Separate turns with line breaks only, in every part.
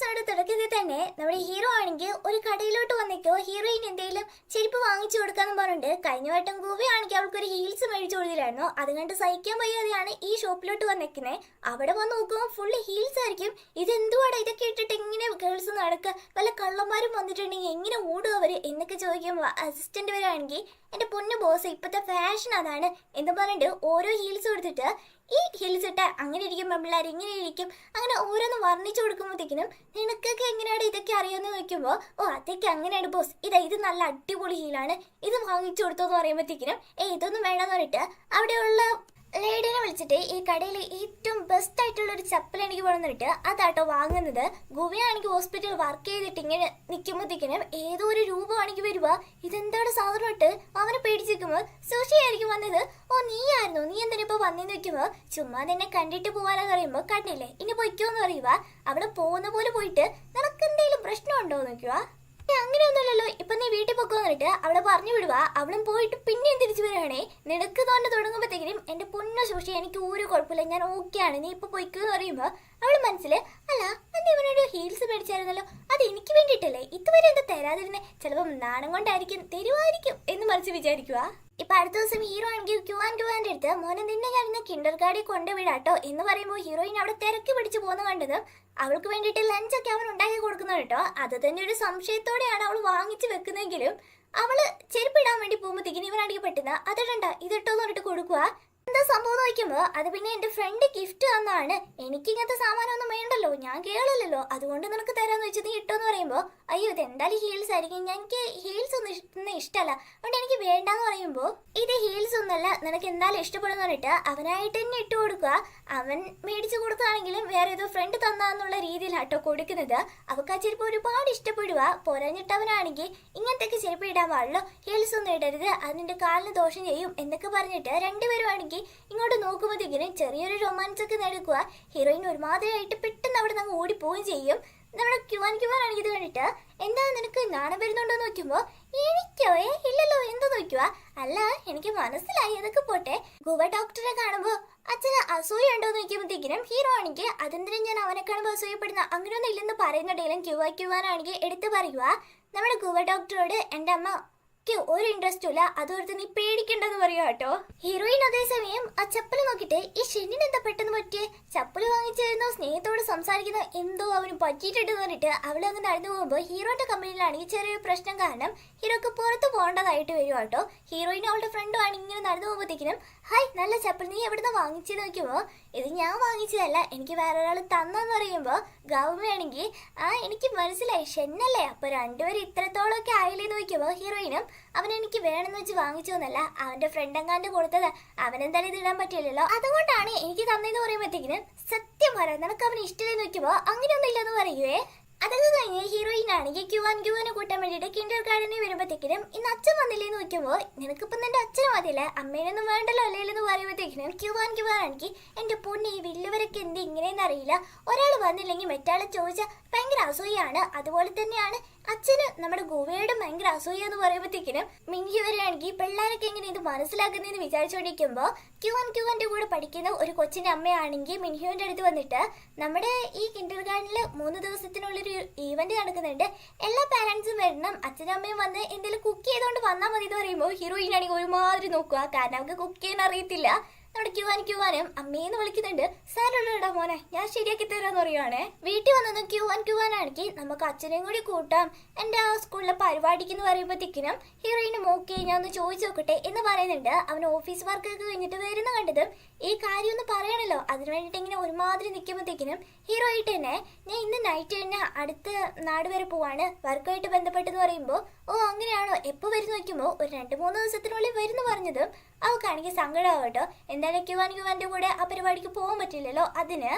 Episode തുടക്കത്തിൽ തന്നെ നമ്മുടെ ഹീറോ ആണെങ്കിൽ ഒരു കടയിലോട്ട് വന്നേക്കോ ഹീറോയിൻ എന്തെങ്കിലും ചെരുപ്പ് വാങ്ങിച്ചു കൊടുക്കാന്ന് പറഞ്ഞിട്ട് കഴിഞ്ഞ വട്ടം ഗോവയാണെങ്കിൽ അവൾക്ക് ഒരു ഹീൽസ് മേടിച്ചു കൊടുത്തില്ലായിരുന്നു. അത് കണ്ട് സഹിക്കാൻ വയ്യാതെയാണ് ഈ ഷോപ്പിലോട്ട് വന്നേക്കുന്നത്. അവിടെ വന്ന് നോക്കുമ്പോൾ ഫുള്ള് ഹീൽസ് ആയിരിക്കും. ഇതെന്തുവാടാ ഇതൊക്കെ ഇട്ടിട്ട് എങ്ങനെ ഗേൾസ് നടക്കുക, വല്ല കള്ളന്മാരും വന്നിട്ടുണ്ടെങ്കിൽ എങ്ങനെ ഓടുക അവര് എന്നൊക്കെ ചോദിക്കുമ്പോൾ അസിസ്റ്റന്റ് വരാണെങ്കിൽ എന്റെ പൊന്നു ബോസ് ഇപ്പോഴത്തെ ഫാഷൻ അതാണ് എന്ന് പറഞ്ഞിട്ട് ഓരോ ഹീൽസ് കൊടുത്തിട്ട് ഈ ഹീൽസ് ഇട്ട അങ്ങനെ ഇരിക്കും പെമ്പിള്ളേർ ഇങ്ങനെ ഇരിക്കും അങ്ങനെ ഓരോന്ന് വർണ്ണിച്ചു കൊടുക്കുമ്പോഴത്തേക്കിനും നിനക്കൊക്കെ എങ്ങനെയാണ് ഇതൊക്കെ അറിയാമെന്ന് ചോദിക്കുമ്പോൾ ഓ അതൊക്കെ അങ്ങനെയാണ് ബോസ്, ഇത് നല്ല അടിപൊളി ഹീലാണ്, ഇത് വാങ്ങിച്ചു കൊടുത്തോന്ന് പറയുമ്പോഴത്തേക്കിനും ഇതൊന്നും വേണമെന്ന് പറഞ്ഞിട്ട് അവിടെയുള്ള ലേഡീനെ വിളിച്ചിട്ട് ഈ കടയിൽ ഏറ്റവും ബെസ്റ്റ് ആയിട്ടുള്ള ഒരു ചപ്പൽ എനിക്ക് കൊണ്ടുവന്നിട്ട് അതാട്ടോ വാങ്ങുന്നത്. ഗുവയാണെങ്കിൽ ഹോസ്പിറ്റലിൽ വർക്ക് ചെയ്തിട്ട് ഇങ്ങനെ നിൽക്കുമ്പോഴത്തേക്കിനും ഏതോ ഒരു രൂപമാണെങ്കിൽ വരുക, ഇതെന്താണ് സാധനം ഇട്ട് അവനെ പേടിച്ചിരിക്കുമ്പോൾ സുഷിയായിരിക്കും വന്നത്. ഓ നീയായിരുന്നു, നീ എന്തിനാ ഇപ്പൊ വന്നെന്ന് വെക്കുമ്പോൾ ചുമ്മാ തന്നെ കണ്ടിട്ട് പോവാനെന്ന് പറയുമ്പോൾ കണ്ടില്ലേ ഇനി പൊയ്ക്കോന്ന് പറയുക. അവിടെ പോകുന്ന പോലെ പോയിട്ട് നിനക്ക് എന്തെങ്കിലും പ്രശ്നമുണ്ടോ എന്ന് നോക്കുക. അങ്ങനെയൊന്നുമല്ലല്ലോ, ഇപ്പൊ നീ വീട്ടിൽ പൊക്കോ എന്നിട്ട് അവളെ പറഞ്ഞു വിടുക. അവളും പോയിട്ട് പിന്നെയും തിരിച്ചു വരികയാണേ. നിനക്ക് തന്നെ തുടങ്ങുമ്പോഴത്തേക്കും എന്റെ പൊന്ന സൂക്ഷി എനിക്ക് ഒരു കുഴപ്പമില്ല, ഞാൻ ഓക്കെയാണ്, നീ ഇപ്പൊ പൊയ്ക്കോന്ന് പറയുമ്പോ അവള് മനസ്സില് അല്ല അന്ന് ഇവനൊരു ഹീൽസ് മേടിച്ചായിരുന്നല്ലോ, അത് എനിക്ക് വേണ്ടിയിട്ടല്ലേ, ഇതുവരെ എന്താ തരാതിരുന്നേ, ചിലപ്പം നാണം കൊണ്ടായിരിക്കും തരുമായിരിക്കും എന്ന് മനസ്സിൽ വിചാരിക്കുക. ഇപ്പൊ അടുത്ത ദിവസം ഹീറോ ആണെങ്കിൽ ക്യുവാൻ്റെ അടുത്ത് മോനെ നിന്നെ ഞാൻ ഇന്ന് കിൻഡർ ഗാർഡിൽ കൊണ്ടുവിടാട്ടോ എന്ന് പറയുമ്പോൾ ഹീറോയിൻ അവിടെ തിരക്ക് പിടിച്ച് പോകുന്ന കണ്ടത് അവൾക്ക് വേണ്ടിയിട്ട് ലഞ്ചൊക്കെ അവൻ ഉണ്ടാക്കി കൊടുക്കുന്നത് കേട്ടോ. അത് തന്നെ ഒരു സംശയത്തോടെയാണ് അവൾ വാങ്ങിച്ചു വെക്കുന്നെങ്കിലും അവള് ചെരുപ്പിടാൻ വേണ്ടി പോകുമ്പോഴത്തേക്കിന് ഇവനാണെങ്കിൽ പെട്ടെന്ന് അതിടണ്ട ഇതിട്ടോന്ന് പറഞ്ഞിട്ട് കൊടുക്കുക. എന്താ സംഭവം നോക്കുമ്പോ അത് പിന്നെ എന്റെ ഫ്രണ്ട് ഗിഫ്റ്റ് തന്നാണ്, എനിക്ക് ഇങ്ങനത്തെ സാമാനൊന്നും വേണ്ടല്ലോ, ഞാൻ കേളില്ലല്ലോ, അതുകൊണ്ട് നിനക്ക് തരാന്ന് വെച്ച് നീ ഇട്ടോന്ന് പറയുമ്പോ അയ്യോ ഇത് എന്തായാലും ഹീൽസ് ആയിരിക്കും, എനിക്ക് ഹീൽസ് ഒന്നും ഇഷ്ടമല്ല അതുകൊണ്ട് എനിക്ക് വേണ്ടാന്ന് പറയുമ്പോ ഇത് ഹീൽസ് ഒന്നല്ല നിനക്ക് എന്തായാലും ഇഷ്ടപ്പെടുന്ന പറഞ്ഞിട്ട് അവനായിട്ട് തന്നെ ഇട്ട് കൊടുക്കുക. അവൻ മേടിച്ചു കൊടുക്കുകയാണെങ്കിലും വേറെ ഏതോ ഫ്രണ്ട് തന്നാന്നുള്ള രീതിയിലാട്ടോ കൊടുക്കുന്നത്. അവൾക്ക് ആ ചെരുപ്പ് ഒരുപാട് ഇഷ്ടപ്പെടുക. പോരാഞ്ഞിട്ടവനാണെങ്കിൽ ഇങ്ങനത്തെ ചെരുപ്പ് ഇടാൻ പാടുള്ളൂ, ഹീൽസ് ഒന്നും ഇടരുത്, അതിന്റെ കാലിന് ദോഷം ചെയ്യും എന്നൊക്കെ പറഞ്ഞിട്ട് രണ്ടുപേരും ആണെങ്കിൽ ഇങ്ങോട്ട് നോക്കുമ്പോഴത്തേക്കിനും ചെറിയൊരു റൊമാൻസ് ഒക്കെ നടക്കുക. ഹീറോയിൻ ഒരുമാതിരിയായിട്ട് പെട്ടെന്ന് അവിടെ നിന്ന് ഓടിപ്പോവുകയും ചെയ്യും. നമ്മുടെ ക്യുവാനാണെങ്കിൽ ഇത് കണ്ടിട്ട് എന്താ നിനക്ക് നാണം വരുന്നുണ്ടോ നോക്കുമ്പോ എനിക്കോ ഇല്ലല്ലോ എന്തോ നോക്കുക. അല്ല എനിക്ക് മനസ്സിലായി, അതൊക്കെ പോട്ടെ. ഗുവ ഡോക്ടറെ കാണുമ്പോ അച്ഛന് അസൂയ ഉണ്ടോ നോക്കുമ്പോഴത്തേക്കിനും ഹീറോ ആണെങ്കിൽ അതെന്തിനും ഞാൻ അവനെ കാണുമ്പോൾ അസൂയപ്പെടുന്ന അങ്ങനെയൊന്നും ഇല്ലെന്ന് പറയുന്നുണ്ടെങ്കിലും ക്യുവാനാണെങ്കിൽ എടുത്തു പറയുക നമ്മുടെ ഗുവ ഡോക്ടറോട് എന്റെ അമ്മ ഒരു ഇൻട്രസ്റ്റും ഇല്ല, അതോർത്ത് നീ പേടിക്കണ്ടെന്ന് പറയുക കേട്ടോ. ഹീറോയിൻ അതേസമയം ആ ചപ്പല് നോക്കിട്ട് ഈ ഷെന്നിന് എന്താ പെട്ടെന്ന് പറ്റിയേ, ചപ്പല് വാങ്ങിച്ചിരുന്നോ സ്നേഹത്തോട് സംസാരിക്കുന്ന എന്തോ അവന് പറ്റിയിട്ടുണ്ട് പറഞ്ഞിട്ട് അവളെ അങ്ങ് നടന്നു പോകുമ്പോൾ ഹീറോന്റെ കമ്പനിയിലാണെങ്കിൽ ചെറിയൊരു പ്രശ്നം കാരണം ഹീറോക്ക് പുറത്ത് പോകേണ്ടതായിട്ട് വരും കേട്ടോ. ഹീറോയിനും അവളുടെ ഫ്രണ്ടും ആണ് ഇങ്ങനെ നടന്നു പോകുമ്പോഴത്തേക്കിനും ഹായ് നല്ല ചപ്പൽ നീ എവിടുന്ന് വാങ്ങിച്ചെന്ന് നോക്കുമ്പോൾ ഇത് ഞാൻ വാങ്ങിച്ചതല്ല എനിക്ക് വേറെ ഒരാൾ തന്നെന്ന് പറയുമ്പോൾ ഗൗമയാണെങ്കിൽ എനിക്ക് മനസ്സിലായി ഷെന്നല്ലേ, അപ്പൊ രണ്ടുപേരും ഇത്രത്തോളം ഒക്കെ ആയില്ലേന്ന് നോക്കുമ്പോൾ ഹീറോയിനും അവൻ എനിക്ക് വേണമെന്ന് വെച്ച് വാങ്ങിച്ചോന്നല്ല, അവന്റെ ഫ്രണ്ട് എങ്ങാണ്ട് കൊടുത്തത്, അവനെന്തായാലും ഇത് ഇടാൻ പറ്റില്ലല്ലോ അതുകൊണ്ടാണ് എനിക്ക് തന്നെന്ന് പറയുമ്പോഴത്തേക്കിനും സത്യം പറയാം നിനക്ക് അവന് ഇഷ്ടമായി നോക്കുമ്പോ അങ്ങനെയൊന്നും ഇല്ലെന്ന് പറയുവേ. അതൊക്കെ കഴിഞ്ഞ് ഹീറോയിൻ ആണെങ്കിൽ ക്യുവാനെ കൂട്ടാൻ വേണ്ടിയിട്ട് കിൻഡർ ഗാർഡനിൽ വരുമ്പോഴത്തേക്കിനും ഇന്ന് അച്ഛൻ വന്നില്ലേന്ന് നോക്കുമ്പോൾ നിനക്കിപ്പം നിന്റെ അച്ഛനും മതിയില്ല അമ്മേനൊന്നും വേണ്ടല്ലോ അല്ലേന്ന് പറയുമ്പോഴത്തേക്കിനും ക്യുവാനാണെങ്കിൽ എന്റെ പൊന്നെ ഈ വലിയവരൊക്കെ എന്ത് ഇങ്ങനെയെന്ന് അറിയില്ല, ഒരാൾ വന്നില്ലെങ്കിൽ മറ്റാളെ ചോദിച്ചാൽ ഭയങ്കര അസൂയാണ്, അതുപോലെ തന്നെയാണ് അച്ഛന് നമ്മുടെ ഗോവയുടെ ഭയങ്കര അസൂയ എന്ന് പറയുമ്പോഴത്തേക്കിനും മിൻഹി വരെയാണെങ്കിൽ പിള്ളേരൊക്കെ എങ്ങനെ ഇത് മനസ്സിലാക്കുന്നതെന്ന് വിചാരിച്ചുകൊണ്ടിരിക്കുമ്പോൾ ക്യുവാന്റെ കൂടെ പഠിക്കുന്ന ഒരു കൊച്ചിന്റെ അമ്മയാണെങ്കിൽ മിൻഹിയോന്റെ അടുത്ത് വന്നിട്ട് നമ്മുടെ ഈ കിൻഡർ ഗാർഡനിൽ 3 ദിവസത്തിനുള്ളൊരു ഈവന്റ് നടക്കുന്നുണ്ട്, എല്ലാ പാരന്റ്സും വരണം, അച്ഛനും അമ്മയും വന്ന് എന്തെങ്കിലും കുക്ക് ചെയ്തുകൊണ്ട് വന്നാൽ മതി എന്ന് പറയുമ്പോൾ ഹീറോയിനാണെങ്കിൽ ഒരുമാതിരി നോക്കുക, കാരണം അവർക്ക് കുക്ക് ചെയ്യാൻ അറിയത്തില്ല. നമ്മുടെ ക്യുവാനും അമ്മയെന്ന് വിളിക്കുന്നുണ്ട്, സാരമുള്ളടാ മോനെ ഞാൻ ശരിയാക്കി തരാന്ന് പറയുവാണേ. വീട്ടിൽ വന്നു ക്യുവാനാണെങ്കിൽ നമുക്ക് അച്ഛനെയും കൂടി കൂട്ടാം എന്റെ ആ സ്കൂളിലെ പരിപാടിക്ക് എന്ന് പറയുമ്പോഴത്തേക്കിനും ഹീറോയിനും ഓക്കെ ഞാൻ ഒന്ന് ചോദിച്ചു നോക്കട്ടെ എന്ന് പറയുന്നുണ്ട്. അവൻ ഓഫീസ് വർക്ക് ഒക്കെ കഴിഞ്ഞിട്ട് വരുന്ന കണ്ടതും ഈ കാര്യം ഒന്ന് പറയണല്ലോ അതിന് വേണ്ടിയിട്ട് ഇങ്ങനെ ഒരുമാതിരി നിൽക്കുമ്പോഴത്തേക്കിനും ഹീറോയിട്ട് തന്നെ ഞാൻ ഇന്ന് നൈറ്റ് തന്നെ അടുത്ത നാട് വരെ പോവാണ് വർക്കുമായിട്ട് ബന്ധപ്പെട്ടെന്ന് പറയുമ്പോൾ ഓ അങ്ങനെയാണോ എപ്പോൾ വരുന്നു നോക്കുമ്പോൾ ഒരു 2-3 ദിവസത്തിനുള്ളിൽ വരുന്നു പറഞ്ഞതും അവൾക്കാണെങ്കിൽ സങ്കടമാവട്ടോ. എന്തായാലും ക്യുവാന്റെ കൂടെ ആ പരിപാടിക്ക് പോകാൻ പറ്റില്ലല്ലോ, അതിന്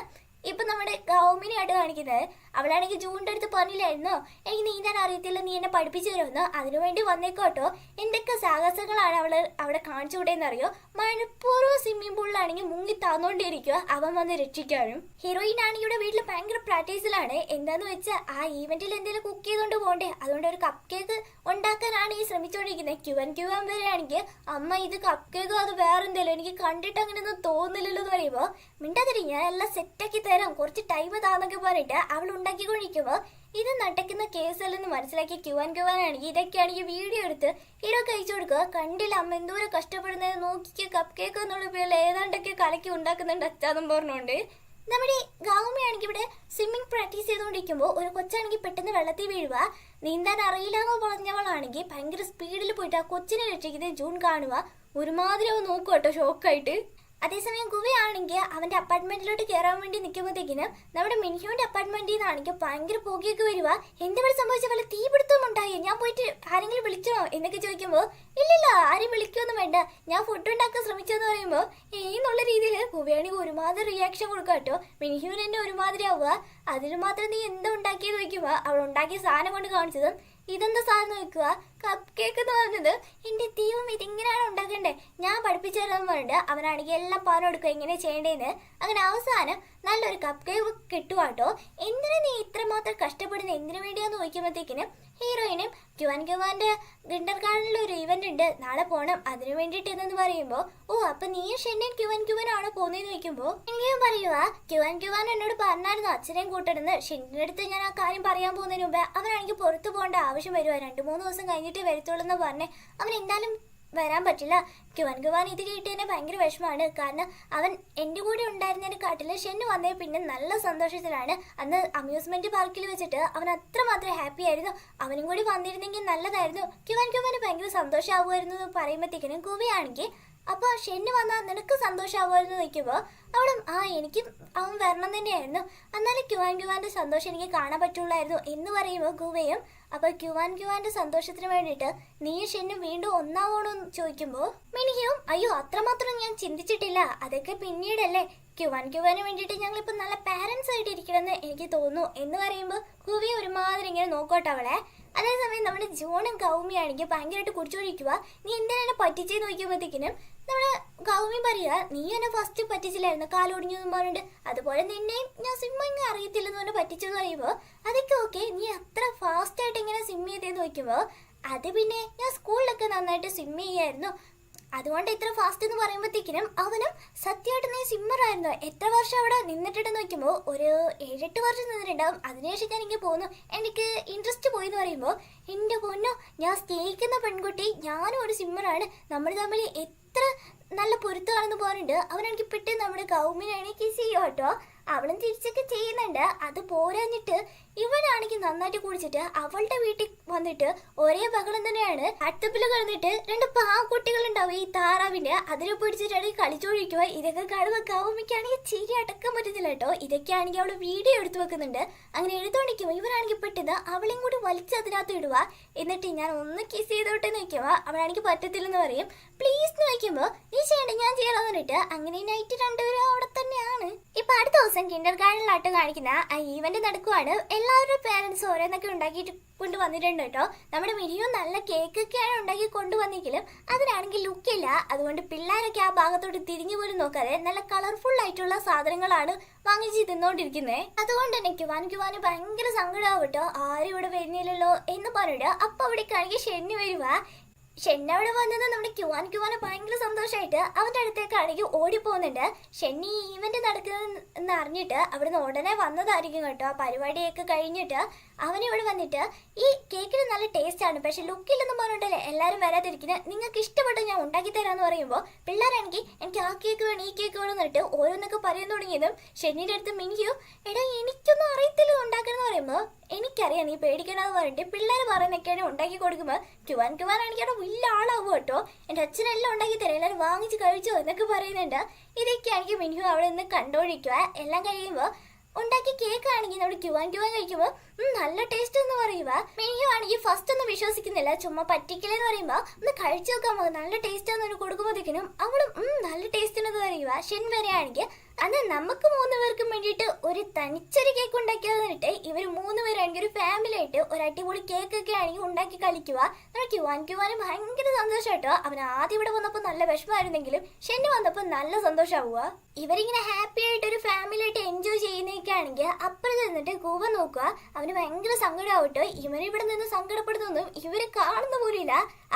ഇപ്പൊ നമ്മുടെ ഗൗമിനെയായിട്ട് കാണിക്കുന്നത്. അവളാണെങ്കിൽ ജൂണിന്റെ അടുത്ത് പറഞ്ഞില്ലായിരുന്നോ എനിക്ക് നീന്താൻ അറിയത്തില്ല നീ എന്നെ പഠിപ്പിച്ചു തരുമെന്ന്, അതിനുവേണ്ടി വന്നേക്കോട്ടോ. എന്തൊക്കെ സാഹസങ്ങളാണ് അവള് അവിടെ കാണിച്ചു വിട്ടേന്ന് അറിയോ. മഴപ്പൂർവ്വം സ്വിമ്മിംഗ് പൂളിലാണെങ്കിൽ മുങ്ങി താന്നോണ്ടിരിക്കുക അവൻ വന്ന് രക്ഷിക്കാനും. ഹീറോയിൻ ആണെങ്കിൽ ഇവിടെ വീട്ടിൽ ഭയങ്കര പ്രാക്ടീസിലാണ്. എന്താന്ന് വെച്ചാൽ ആ ഈവന്റിൽ എന്തെങ്കിലും കുക്ക് ചെയ്തോണ്ട് പോകണ്ടേ, അതുകൊണ്ട് ഒരു കപ്പ് കേക്ക് ഉണ്ടാക്കാനാണ് ഈ ശ്രമിച്ചോണ്ടിരിക്കുന്നത്. ക്യുവൻ വരെയാണെങ്കിൽ അമ്മ ഇത് കപ്പ് കേക്കോ അത് വേറെ എന്തെങ്കിലും എനിക്ക് കണ്ടിട്ട് അങ്ങനെയൊന്നും തോന്നില്ലല്ലോ എന്ന് പറയുമ്പോ മിണ്ടാതിരി ഞാൻ എല്ലാം സെറ്റാക്കി തരാം കുറച്ച് ടൈം താന്നൊക്കെ പറഞ്ഞിട്ട് അവൾ ഉണ്ടാക്കിക്കൊണ്ടിരിക്കുമ്പോൾ ഇത് നടക്കുന്ന കേസല്ലെന്ന് മനസ്സിലാക്കിയ ക്യുവാനാണെങ്കിൽ ഇതൊക്കെയാണെങ്കിൽ വീഡിയോ എടുത്ത് ഹീറോ കഴിച്ചു കൊടുക്കുക. കണ്ടില്ല അമ്മ എന്തോരം കഷ്ടപ്പെടുന്നത്, നോക്കിക്ക് കപ്പ് കേക്ക് എന്നുള്ള പേരിൽ ഏതാണ്ടൊക്കെ കലക്കി ഉണ്ടാക്കുന്നുണ്ട് അച്ചാന്നും പറഞ്ഞുകൊണ്ട്. നമ്മുടെ ഗാവുമ്മയാണെങ്കിൽ ഇവിടെ സ്വിമ്മിങ് പ്രാക്ടീസ് ചെയ്തുകൊണ്ടിരിക്കുമ്പോൾ ഒരു കൊച്ചാണെങ്കിൽ പെട്ടെന്ന് വെള്ളത്തിൽ വീഴുക. നീന്താൻ അറിയില്ലാന്നോ പറഞ്ഞവളാണെങ്കിൽ ഭയങ്കര സ്പീഡിൽ പോയിട്ട് ആ കൊച്ചിനെ രക്ഷിക്കുന്നത് ജൂൺ കാണുക. ഒരുമാതിരി അവൻ നോക്കുക കേട്ടോ ഷോക്കായിട്ട്. അതേസമയം ഗുവയാണെങ്കിൽ അവന്റെ അപ്പാർട്ട്മെന്റിലോട്ട് കയറാൻ വേണ്ടി നിൽക്കുമ്പോഴത്തേക്കിനും നമ്മുടെ മിൻഹ്യോന്റെ അപ്പാർട്ട്മെന്റിൽ നിന്നാണെങ്കിൽ ഭയങ്കര പുകയൊക്കെ വരിക. എന്തുവരെ സംഭവിച്ച വല്ല തീപിടുത്തം ഉണ്ടായി, ഞാൻ പോയിട്ട് ആരെങ്കിലും വിളിക്കണോ എന്നൊക്കെ ചോദിക്കുമ്പോൾ ഇല്ലില്ല ആരും വിളിക്കൊന്നും വേണ്ട, ഞാൻ ഫുഡ് ഉണ്ടാക്കാൻ ശ്രമിച്ചെന്ന് പറയുമ്പോൾ എന്നുള്ള രീതിയിൽ ഗുവയാണെങ്കിൽ ഒരുമാതിരി റിയാക്ഷൻ കൊടുക്കുക കേട്ടോ. മിൻഹ്യോൻ എന്നെ ഒരുമാതിരി ആവുക. അതിന് മാത്രം നീ എന്താ ഉണ്ടാക്കിയെന്ന് ചോദിക്കുമ്പോൾ അവൾ ഉണ്ടാക്കിയ സാധനം കൊണ്ട് കാണിച്ചതും ഇതെന്താ സാധനം നോക്കുക കപ്പ് കേക്ക് എന്ന് പറഞ്ഞത്. എൻ്റെ ദൈവം ഇതിങ്ങനെയാണ് ഉണ്ടാക്കണ്ടേ, ഞാൻ പഠിപ്പിച്ചു തരാമെന്ന് പറഞ്ഞിട്ട് അവനാണെങ്കിൽ എല്ലാം പറഞ്ഞു കൊടുക്കുക എങ്ങനെ ചെയ്യേണ്ടതെന്ന്. അങ്ങനെ അവസാനം നല്ലൊരു കപ്പ് കേക്ക് കിട്ടുവാട്ടോ. എന്തിനാ നീ ഇത്രമാത്രം കഷ്ടപ്പെടുന്നത്, എന്തിനു വേണ്ടിയാന്ന് ചോദിക്കുമ്പോഴത്തേക്കിനും ഹീറോയിനും ക്യുവാന്റെ കിൻഡർ ഗാർഡനിൽ ഒരു ഇവന്റ് ഉണ്ട്, നാളെ പോകണം, അതിനു വേണ്ടിയിട്ട് ഇതെന്ന് പറയുമ്പോൾ ഓ അപ്പൊ നീ ഷെന്നൻ ക്യുവാനാണോ പോകുന്നതെന്ന് ചോദിക്കുമ്പോൾ എനിക്കും പറയുക ക്യുവാൻ എന്നോട് പറഞ്ഞായിരുന്നു അച്ഛനെയും കൂട്ടണമെന്ന്. ഷെന്നിന്റെ അടുത്ത് ഞാൻ ആ കാര്യം പറയാൻ പോകുന്നതിന് മുമ്പ് അവനാണെങ്കിൽ പുറത്തു പോകേണ്ട ആവശ്യം വരുക. 2-3 ദിവസം കഴിഞ്ഞിട്ട് വരത്തുള്ളൂ എന്ന് പറഞ്ഞ് അവൻ എന്തായാലും വരാൻ പറ്റില്ല. ക്യുവാൻ ഇത് കേട്ടതിന് ഭയങ്കര വിഷമമാണ്. കാരണം അവൻ എൻ്റെ കൂടെ ഉണ്ടായിരുന്നതിന്റെ കാട്ടിൽ ഷെന്ന് വന്നേ പിന്നെ നല്ല സന്തോഷത്തിലാണ്. അന്ന് അമ്യൂസ്മെന്റ് പാർക്കിൽ വെച്ചിട്ട് അവൻ അത്രമാത്രം ഹാപ്പി ആയിരുന്നു. അവനും കൂടി വന്നിരുന്നെങ്കിൽ നല്ലതായിരുന്നു. ക്യുവാന് ഭയങ്കര സന്തോഷമാവുമായിരുന്നു എന്ന് പറയുമ്പോഴത്തേക്കിനും ഗുവയാണെങ്കിൽ അപ്പോൾ ഷെന്ന് വന്നാൽ നിനക്ക് സന്തോഷമാവുമായിരുന്നു നിൽക്കുമ്പോൾ അവളും എനിക്കും അവൻ വരണം തന്നെയായിരുന്നു, എന്നാലും ക്യുവാന്റെ സന്തോഷം എനിക്ക് കാണാൻ പറ്റുള്ളായിരുന്നു എന്ന് പറയുമ്പോൾ ഗുവയും അപ്പോൾ ക്യുവാന്റെ സന്തോഷത്തിന് വേണ്ടിയിട്ട് നീ ഷെന്നും വീണ്ടും ഒന്നാവണമെന്ന് ചോദിക്കുമ്പോൾ മിനിയും അയ്യോ അത്രമാത്രം ഞാൻ ചിന്തിച്ചിട്ടില്ല, അതൊക്കെ പിന്നീടല്ലേ, ക്യുവാന് വേണ്ടിയിട്ട് ഞങ്ങളിപ്പോൾ നല്ല പാരൻസ് ആയിട്ട് ഇരിക്കണമെന്ന് എനിക്ക് തോന്നുന്നു എന്ന് പറയുമ്പോൾ ഗുവി ഒരുമാതിരി ഇങ്ങനെ നോക്കോട്ടെ അവളെ. അതേസമയം നമ്മുടെ ജോണും ഗൗമിയാണെങ്കിൽ ഭയങ്കരമായിട്ട് കുടിച്ചോണ്ടിരിക്കുക. നീ എന്തിനാ പറ്റിച്ചെന്ന് നോക്കുമ്പോഴത്തേക്കിനും നമ്മുടെ ഗൗമി പറയുക നീ എന്നെ ഫസ്റ്റ് പറ്റിച്ചില്ലായിരുന്നു കാലൊടിഞ്ഞു എന്ന് പറഞ്ഞിട്ട്, അതുപോലെ നിന്നെയും ഞാൻ സ്വിമ്മിങ് അറിയത്തില്ലെന്ന് പറഞ്ഞ് പറ്റിച്ചെന്ന് പറയുമ്പോൾ അതൊക്കെ ഓക്കെ, നീ അത്ര ഫാസ്റ്റ് ആയിട്ട് ഇങ്ങനെ സ്വിം ചെയ്തേന്ന് നോക്കുമ്പോൾ അത് പിന്നെ ഞാൻ സ്കൂളിലൊക്കെ നന്നായിട്ട് സ്വിം ചെയ്യായിരുന്നു, അതുകൊണ്ട് ഇത്ര ഫാസ്റ്റ് എന്ന് പറയുമ്പോഴത്തേക്കിനും അവനും സത്യമായിട്ട് നീ സിമ്മറായിരുന്നു, എത്ര വർഷം അവിടെ നിന്നിട്ടുണ്ടെന്ന് നോക്കുമ്പോൾ ഒരു 7-8 വർഷം നിന്നിട്ടുണ്ടാവും, അതിനുശേഷം ഞാൻ ഇങ്ങനെ പോകുന്നു, എനിക്ക് ഇൻട്രസ്റ്റ് പോയി എന്ന് പറയുമ്പോൾ എൻ്റെ പൊന്നോ ഞാൻ സ്നേഹിക്കുന്ന പെൺകുട്ടി ഞാനും ഒരു സിമ്മറാണ്, നമ്മൾ തമ്മിൽ എത്ര നല്ല പൊരുത്തമാണെന്ന് പറഞ്ഞിട്ട് അവനെനിക്ക് പെട്ടെന്ന് നമ്മുടെ ഗൗമിനാണെങ്കിൽ കിസ് ചെയ്യുക കേട്ടോ. അവളും തിരിച്ചൊക്കെ ചെയ്യുന്നുണ്ട്. അത് പോരാഞ്ഞിട്ട് ഇവനാണെങ്കിൽ നന്നായിട്ട് കുടിച്ചിട്ട് അവളുടെ വീട്ടിൽ വന്നിട്ട് ഒരേ ബഹളം തന്നെയാണ്. അടുത്തപ്പിൽ കിടന്നിട്ട് 2 പാവക്കുട്ടികളുണ്ടാവും ഈ താറാവിന്റെ, അതിനെ പിടിച്ചിട്ടാണെങ്കിൽ കളിച്ചോഴിക്കുക. ഇതൊക്കെ കാണുമ്പോൾ ഗൗമിക്കാണെങ്കിൽ ചിരി അടക്കാൻ പറ്റുന്നില്ല കേട്ടോ. ഇതൊക്കെയാണെങ്കിൽ അവള് വീഡിയോ എടുത്തു വെക്കുന്നുണ്ട്. അങ്ങനെ എടുത്തോണ്ടിരിക്കുമ്പോൾ ഇവനാണെങ്കിൽ പെട്ടെന്ന് അവളെയും കൂടി വലിച്ച് അതിനകത്ത് ഇടുക. എന്നിട്ട് ഞാൻ ഒന്ന് കിസ് ചെയ്തോട്ടെ നോക്കുമ്പോൾ അവളാണെങ്കിൽ പറ്റത്തില്ലെന്ന് പറയും. പ്ലീസ് എന്ന് ചോദിക്കുമ്പോൾ നീ ചെയ്യണ്ട ഞാൻ ചെയ്യാമെന്ന് പറഞ്ഞിട്ട് അങ്ങനെ നൈറ്റ് 2 പേരും അവിടെ തന്നെയാണ്. ഇപ്പൊ അടുത്ത ദിവസം കിൻഡർ ഗാർഡനിലായിട്ട് കാണിക്കുന്ന ആ ഈവന്റ് നടക്കുവാണ്. എല്ലാവരുടെ പേരൻസ് ഓരോന്നൊക്കെ ഉണ്ടാക്കിയിട്ട് കൊണ്ടുവന്നിട്ടുണ്ട് കേട്ടോ. നമ്മുടെ മിനിയും നല്ല കേക്കൊക്കെയാണ് ഉണ്ടാക്കി കൊണ്ടുവന്നെങ്കിലും അതിനാണെങ്കിൽ ലുക്കില്ല. അതുകൊണ്ട് പിള്ളേരൊക്കെ ആ ഭാഗത്തോട്ട് തിരിഞ്ഞു പോലും നോക്കാതെ നല്ല കളർഫുൾ ആയിട്ടുള്ള സാധനങ്ങളാണ് വാങ്ങിച്ച് തിന്നോണ്ടിരിക്കുന്നത്. അതുകൊണ്ട് തന്നെ ക്യുവാന് ഭയങ്കര സങ്കടമാവും കേട്ടോ, ആരും ഇവിടെ വരുന്നില്ലല്ലോ എന്ന് പറഞ്ഞിട്ട് അപ്പൊ അവിടേക്കാണെങ്കിൽ ഷെന്നി വരുക. ഷെന്നി അവിടെ വന്നത് നമ്മുടെ ക്യുവാന് ഭയങ്കര സന്തോഷമായിട്ട് അവന്റെ അടുത്തേക്കാണെങ്കിൽ ഓടിപ്പോകുന്നുണ്ട്. ഷെന്നി ഈവന്റ് നടക്കുന്നതെന്ന് അറിഞ്ഞിട്ട് അവിടുന്ന് ഉടനെ വന്നതായിരിക്കും കേട്ടോ. ആ പരിപാടിയൊക്കെ കഴിഞ്ഞിട്ട് അവനിവിടെ വന്നിട്ട് ഈ കേക്കിന് നല്ല ടേസ്റ്റ് ആണ്, പക്ഷെ ലുക്കില്ലെന്ന് പറഞ്ഞിട്ടല്ലേ എല്ലാവരും വരാതിരിക്കുന്നത്, നിങ്ങൾക്ക് ഇഷ്ടപ്പെട്ട് ഞാൻ ഉണ്ടാക്കി തരാമെന്ന് പറയുമ്പോൾ പിള്ളേരാണെങ്കിൽ എനിക്ക് ആ കേക്ക് വേണം ഈ കേക്ക് വേണം എന്നിട്ട് ഓരോന്നൊക്കെ പറയാൻ തുടങ്ങിയതും ഷെന്നിയുടെ അടുത്ത് മിനിയോ എടാ എനിക്കൊന്നും അറിയത്തില്ല ഉണ്ടാക്കണമെന്ന് പറയുമ്പോൾ എനിക്കറിയാം നീ പേടിക്കണമെന്ന് പറഞ്ഞിട്ട് പിള്ളേർ പറയുന്നൊക്കെയാണ് ഉണ്ടാക്കി കൊടുക്കുമ്പോൾ ക്യുവാനാണെങ്കിൽ അവിടെ വലിയ ആളാവും കേട്ടോ. എൻ്റെ അച്ഛനെല്ലാം ഉണ്ടാക്കി തരാം, എല്ലാവരും വാങ്ങിച്ച് കഴിച്ചോ എന്നൊക്കെ പറയുന്നുണ്ട്. ഇതൊക്കെയാണെങ്കിൽ മിനിയോ അവിടെ നിന്ന് കണ്ടോണ്ടിരിക്കുക. എല്ലാം കഴിയുമ്പോൾ ഉണ്ടാക്കി കേക്ക് ആണെങ്കിൽ നമ്മുടെ ക്യുവാൻ കഴിക്കുമ്പോൾ നല്ല ടേസ്റ്റ് എന്ന് പറയുക. മിനിയോ ആണെങ്കിൽ ഫസ്റ്റ് ഒന്നും വിശ്വസിക്കുന്നില്ല, ചുമ്മാ പറ്റിക്കില്ലെന്ന് പറയുമ്പോൾ ഒന്ന് കഴിച്ചു നോക്കാൻ നല്ല ടേസ്റ്റ് എന്ന് കൊടുക്കുമ്പോഴത്തേക്കിനും അവളും നല്ല ടേസ്റ്റ് എന്ന് പറയുക. ഷെൻ വരെയാണെങ്കിൽ അന്ന് നമുക്ക് 3 പേർക്കും വേണ്ടിയിട്ട് ഒരു തനിച്ചൊരു കേക്ക് ഉണ്ടാക്കിയത് എന്നിട്ട് ഇവർ 3 പേരാണെങ്കിൽ ഒരു ഫാമിലി ആയിട്ട് ഒരു അടിപൊളി കേക്കൊക്കെ ആണെങ്കിൽ ഉണ്ടാക്കി കളിക്കുക. ക്യുവാന് ഭയങ്കര സന്തോഷം കേട്ടോ. അവൻ ആദ്യം ഇവിടെ വന്നപ്പോൾ നല്ല വിഷമമായിരുന്നെങ്കിലും ഷെന്നി വന്നപ്പോൾ നല്ല സന്തോഷമാവുക. ഇവരിങ്ങനെ ഹാപ്പി ആയിട്ട് ഒരു ഫാമിലി ആയിട്ട് എൻജോയ് ചെയ്യുന്നതൊക്കെ ആണെങ്കിൽ അപ്പുറത്ത് നിന്നിട്ട് ഗുവ നോക്കുക. അവന് ഭയങ്കര സങ്കടമാവട്ടോ. ഇവരിവിടെ നിന്ന് സങ്കടപ്പെടുന്നൊന്നും ഇവര് കാണുന്ന പോലില്ല.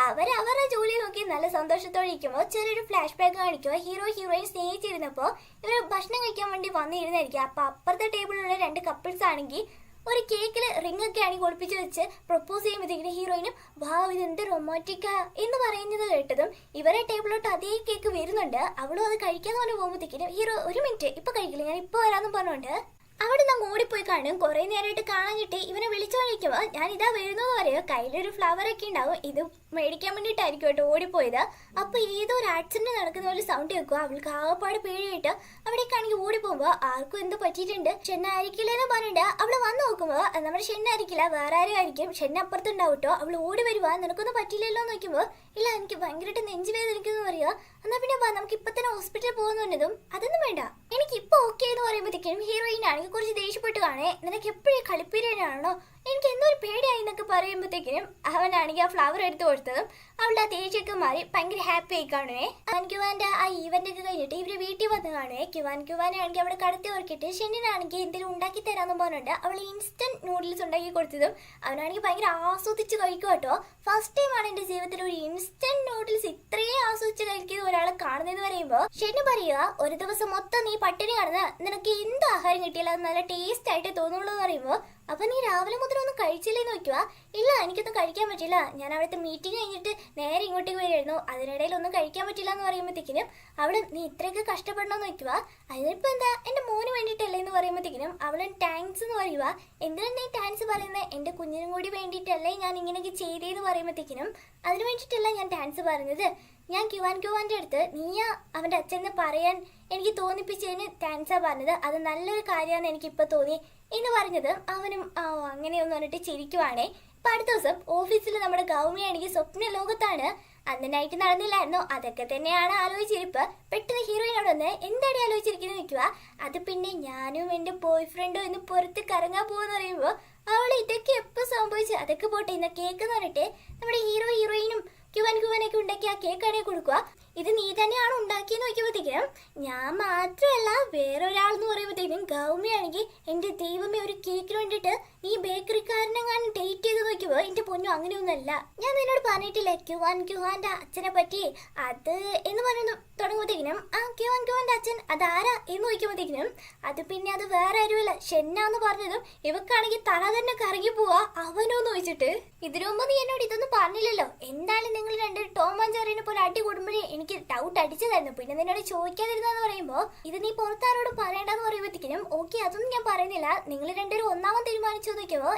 അവരവരുടെ ജോലി നോക്കി നല്ല സന്തോഷത്തോടെ ഇരിക്കുമ്പോൾ ചെറിയൊരു ഫ്ലാഷ് ബാക്ക് കാണിക്കുക. ഹീറോയിൻ സ്നേഹിച്ചിരുന്നപ്പോൾ ഇവർ ഭക്ഷണം കഴിക്കാൻ വേണ്ടി വന്നിരുന്നായിരിക്കും. അപ്പൊ അപ്പുറത്തെ ടേബിളിലുള്ള 2 കപ്പിൾസ് ആണെങ്കിൽ ഒരു കേക്കിൽ റിംഗ് ഒക്കെ ആണെങ്കിൽ ഒളിപ്പിച്ച് വെച്ച് പ്രൊപ്പോസ് ചെയ്യുമ്പോഴത്തേക്കിന് ഹീറോയിനും വാവ് ഇതെന്ത് റൊമാൻറ്റിക്കാ എന്ന് പറയുന്നത് കേട്ടതും ഇവരെ ടേബിളിലോട്ട് അതേ കേക്ക് വരുന്നുണ്ട്. അവളും അത് കഴിക്കാന്ന് പറഞ്ഞു പോകുമ്പോഴത്തേക്കിനും ഹീറോ ഒരു മിനിറ്റ് ഇപ്പൊ കഴിക്കില്ല, ഞാൻ ഇപ്പൊ വരാമെന്നും പറഞ്ഞുകൊണ്ട് അവിടെ നിന്ന് ഓടിപ്പോയി കാണും. കുറെ നേരമായിട്ട് കാണാൻ കിട്ടി ഇവനെ വിളിച്ചു കഴിക്കുമ്പോ ഞാൻ ഇതാ വരുന്നത് പറയോ കയ്യിലൊരു ഫ്ലവർ ഒക്കെ ഉണ്ടാവും, ഇത് മേടിക്കാൻ വേണ്ടിയിട്ടായിരിക്കും കേട്ടോ ഓടിപ്പോയത്. അപ്പൊ ഏതോ ഒരു ആക്സിഡന്റ് നടക്കുന്ന പോലെ സൗണ്ട് കേൾക്കുക. അവൾക്ക് ആകപ്പാട് പേടിയായിട്ട് അവിടേക്കാണെങ്കിൽ ഓടിപ്പോകുമ്പോ ആർക്കും എന്തോ പറ്റിയിട്ടുണ്ട്, ഷെന്നായിരിക്കില്ലെന്ന് പറഞ്ഞിട്ട് അവള് വന്ന് നോക്കുമ്പോ നമ്മുടെ ഷെന്നായിരിക്കില്ല വേറെ ആരും ആയിരിക്കും. ഷെന്ന അപ്പുറത്തുണ്ടാവും കേട്ടോ. അവള് ഓടി വരുവാ നിനക്കൊന്നും പറ്റില്ലല്ലോ എന്ന് നോക്കുമ്പോ ഇല്ല എനിക്ക് ഭയങ്കരമായിട്ട് നെഞ്ചുവേദനിക്കുന്നു പറയുക. എന്നാ പിന്നെ വാ നമുക്ക് ഇപ്പൊ തന്നെ ഹോസ്പിറ്റലിൽ പോകുന്നുണ്ടതും അതൊന്നും വേണ്ട എനിക്ക് ഇപ്പൊ ഓക്കെ എന്ന് പറയുമ്പോഴത്തേക്കും ഹീറോയിൻ ആണെങ്കിൽ കുറച്ച് ദേഷ്യപ്പെട്ട് കാണേ നിനക്ക് എപ്പോഴും കളിപ്പീരാണോ എനിക്ക് എന്തോ ഒരു പേടിയായി എന്നൊക്കെ പറയുമ്പോഴത്തേക്കിനും അവനാണെങ്കിൽ ആ ഫ്ലവർ എടുത്ത് കൊടുത്തതും അവളുടെ ആ ദേഷ്യമൊക്കെ മാറി ഭയങ്കര ഹാപ്പി ആയി കാണുവേ. ക്യുവാന്റെ ആ ഈവന്റ് ഒക്കെ കഴിഞ്ഞിട്ട് ഇവര് വീട്ടിൽ വന്ന് കാണുവേ. ക്യുവാനെ ആണെങ്കിൽ അവിടെ കടത്തി ഓർക്കിട്ട് ഷെന്നിനാണെങ്കിൽ എന്തെങ്കിലും ഉണ്ടാക്കി തരാമെന്ന് പറഞ്ഞിട്ട് അവൾ ഇൻസ്റ്റന്റ് നൂഡിൽസ് ഉണ്ടാക്കി കൊടുത്തതും അവനാണെങ്കിൽ ഭയങ്കര ആസ്വദിച്ച് കഴിക്കും കേട്ടോ. ഫസ്റ്റ് ടൈം ആണ് എന്റെ ജീവിതത്തിൽ ഒരു ഇൻസ്റ്റന്റ് നൂഡിൽസ് ഇത്രയും ആസ്വദിച്ച് കഴിക്കുന്ന ഒരാളെ കാണുന്നതെന്ന് പറയുമ്പോ ഷെന്നു പറയുക ഒരു ദിവസം മൊത്തം നീ പട്ടിണി കാണുന്ന നിനക്ക് എന്ത് ആഹാരം കിട്ടിയാലും അത് നല്ല ടേസ്റ്റ് ആയിട്ട് തോന്നുള്ളൂ എന്ന് പറയുമ്പോ അപ്പൊ നീ രാവിലെ മുതൽ ഒന്നും കഴിച്ചില്ലേന്ന് നോക്കുക. ഇല്ല എനിക്കൊന്നും കഴിക്കാൻ പറ്റില്ല, ഞാൻ അവിടുത്തെ മീറ്റിംഗ് കഴിഞ്ഞിട്ട് നേരെ ഇങ്ങോട്ടേക്ക് വരുമായിരുന്നു, അതിനിടയിൽ ഒന്നും കഴിക്കാൻ പറ്റില്ല എന്ന് പറയുമ്പോഴത്തേക്കിനും അവള് നീ ഇത്രയൊക്കെ കഷ്ടപ്പെടണമെന്ന് നോക്കുക. അതിനിപ്പോ എന്താ എന്റെ മോന് വേണ്ടിയിട്ടല്ലേ എന്ന് പറയുമ്പോഴത്തേക്കിനും അവള് താങ്ക്സ് എന്ന് പറയുക. എന്തിനാണ് നീ താങ്ക്സ് പറയുന്നത്, എന്റെ കുഞ്ഞിനും കൂടി വേണ്ടിയിട്ടല്ലേ ഞാൻ ഇങ്ങനെയൊക്കെ ചെയ്തേന്ന് പറയുമ്പോഴത്തേക്കിനും അതിന് വേണ്ടിയിട്ടല്ല ഞാൻ താങ്ക്സ് പറഞ്ഞത്, ഞാൻ ക്യുവാന്റെ അടുത്ത് നീയാ അവന്റെ അച്ഛനെ പറയാൻ എനിക്ക് തോന്നിപ്പിച്ചതിന് താങ്ക്സാ പറഞ്ഞത്, അത് നല്ലൊരു കാര്യമാണെന്ന് എനിക്കിപ്പോൾ തോന്നി എന്ന് പറഞ്ഞത് അവനും അങ്ങനെയൊന്നും പറഞ്ഞിട്ട് ചിരിക്കുവാണേ. ഇപ്പൊ അടുത്ത ദിവസം ഓഫീസിൽ നമ്മുടെ ഗൗമിയാണെങ്കിൽ സ്വപ്ന ലോകത്താണ്. അന്ന് നൈറ്റ് നടന്നില്ലായിരുന്നോ അതൊക്കെ തന്നെയാണ് ആലോചിച്ചിരിപ്പ്. പെട്ടെന്ന് ഹീറോയിനോട് വന്ന് എന്താടി ആലോചിച്ചിരിക്കുന്നത് നിൽക്കുക. അത് പിന്നെ ഞാനും എന്റെ ബോയ് ഫ്രണ്ടും ഇന്ന് പുറത്ത് കറങ്ങാൻ പോവെന്ന് പറയുമ്പോൾ അവൾ ഇതൊക്കെ എപ്പോൾ സംഭവിച്ചു അതൊക്കെ പോട്ടെ ഇന്ന് കേക്ക് എന്ന് പറഞ്ഞിട്ട് നമ്മുടെ ഹീറോയിനും ക്യുവാനൊക്കെ ഉണ്ടാക്കി ആ കേക്കാണെങ്കിൽ കൊടുക്കുക. ഇത് നീ തന്നെയാണ് ഉണ്ടാക്കിയെന്ന് നോക്കിയപ്പോഴത്തേക്കും ഞാൻ മാത്രമല്ല വേറൊരാളെന്ന് പറയുമ്പോഴത്തേക്കും ഗൗമിയാണെങ്കിൽ എൻ്റെ ദൈവമേ ഒരു കേക്കിന് വേണ്ടിയിട്ട് നീ ബേക്കറിക്കാരനെങ്ങാനും ഡേറ്റ് ചെയ്ത് നോക്കിയപ്പോ എൻ്റെ പൊന്നു അങ്ങനെയൊന്നല്ല, ഞാൻ നിന്നോട് പറഞ്ഞിട്ടില്ലേ ക്യുവാന്റെ അച്ഛനെ പറ്റി അത് എന്ന് പറഞ്ഞു തുടങ്ങുമ്പോഴത്തേക്കിനും ആ ക്യുവാന്റെ അച്ഛൻ അതാരാ എന്ന് നോക്കിയപ്പോഴത്തേക്കിനും അത് പിന്നെ അത് വേറെ ആരുമല്ല ഷെന്നാന്ന് പറഞ്ഞതും ഇവക്കാണെങ്കിൽ തല തന്നെ കറങ്ങി പോവാ അവനോന്ന് ചോദിച്ചിട്ട് ഇതിനു മുമ്പ് നീ എന്നോട് ഇതൊന്നും പറഞ്ഞില്ലല്ലോ, എന്തായാലും നിങ്ങൾ രണ്ട് ടോം ആൻഡ് ജെറിനെ പോലെ അടി കൂടുമ്പോഴേ എനിക്ക് ഡൗട്ട് അടിച്ചതായിരുന്നു, പിന്നെ നിന്നോട് ചോദിക്കാതിരുന്നെന്ന് പറയുമ്പോ ഇത് നീ പുറത്താരോടും പറയണ്ടെന്ന് പറയുമ്പോഴത്തേക്കിനും ഓക്കെ അതൊന്നും ഞാൻ പറയുന്നില്ല, നിങ്ങൾ രണ്ടുപേരും ഒന്നാമത് തീരുമാനിച്ചു നോക്കിയപ്പോ